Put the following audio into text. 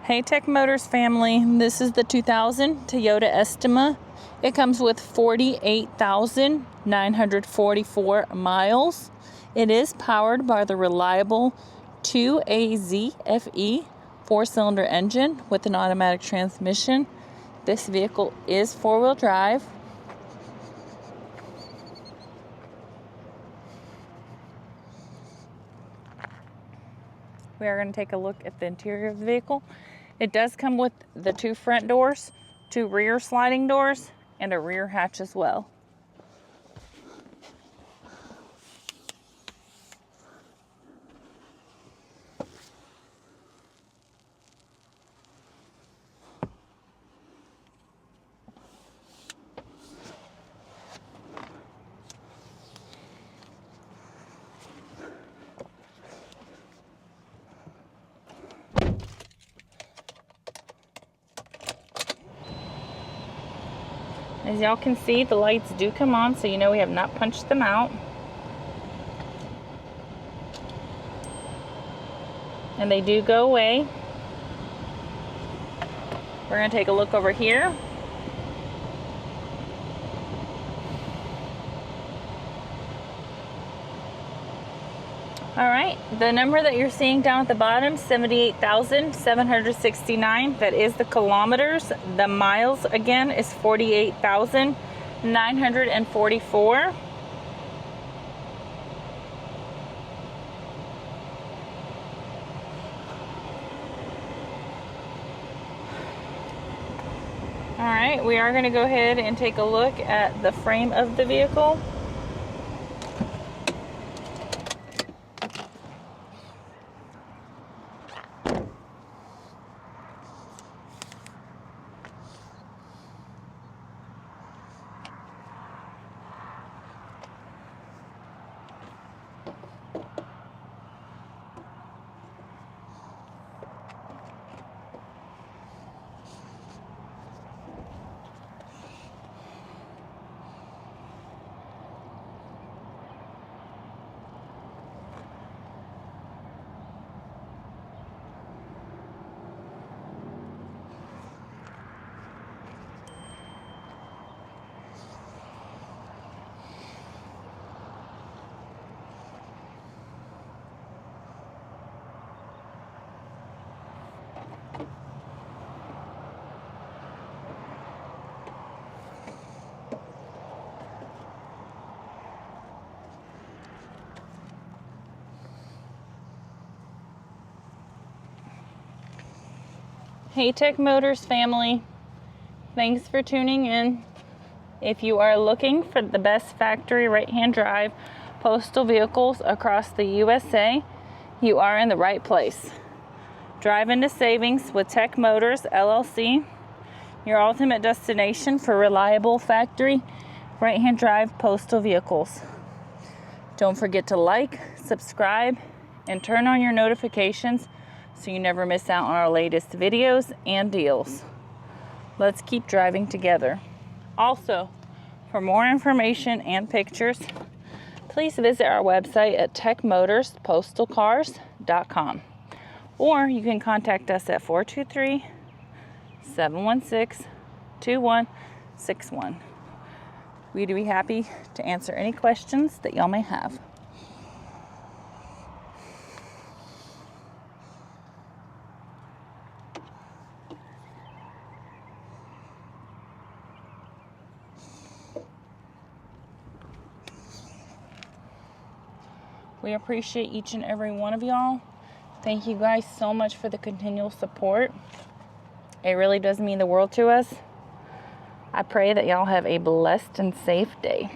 Hey Tech Motors family, this is the 2000 Toyota Estima. It comes with 48,944 miles. It is powered by the reliable 2AZFE 4-cylinder engine with an automatic transmission. This vehicle is 4-wheel drive. We are going to take a look at the interior of the vehicle. It does come with the 2 front doors, 2 rear sliding doors, and a rear hatch as well. As y'all can see, the lights do come on, so you know we have not punched them out. And they do go away. We're going to take a look over here. Alright, the number that you're seeing down at the bottom, 78,769, that is the kilometers. The miles, again, is 48,944. Alright, we are going to go ahead and take a look at the frame of the vehicle. Hey Tech Motors family, thanks for tuning in. If you are looking for the best factory right-hand drive postal vehicles across the USA, you are in the right place. Drive into savings with Tech Motors LLC, your ultimate destination for reliable factory right-hand drive postal vehicles. Don't forget to like, subscribe, and turn on your notifications so you never miss out on our latest videos and deals. Let's keep driving together. Also, for more information and pictures, please visit our website at techmotorspostalcars.com, or you can contact us at 423-716-2161. We'd be happy to answer any questions that y'all may have. We appreciate each and every one of y'all. Thank you guys so much for the continual support. It really does mean the world to us. I pray that y'all have a blessed and safe day.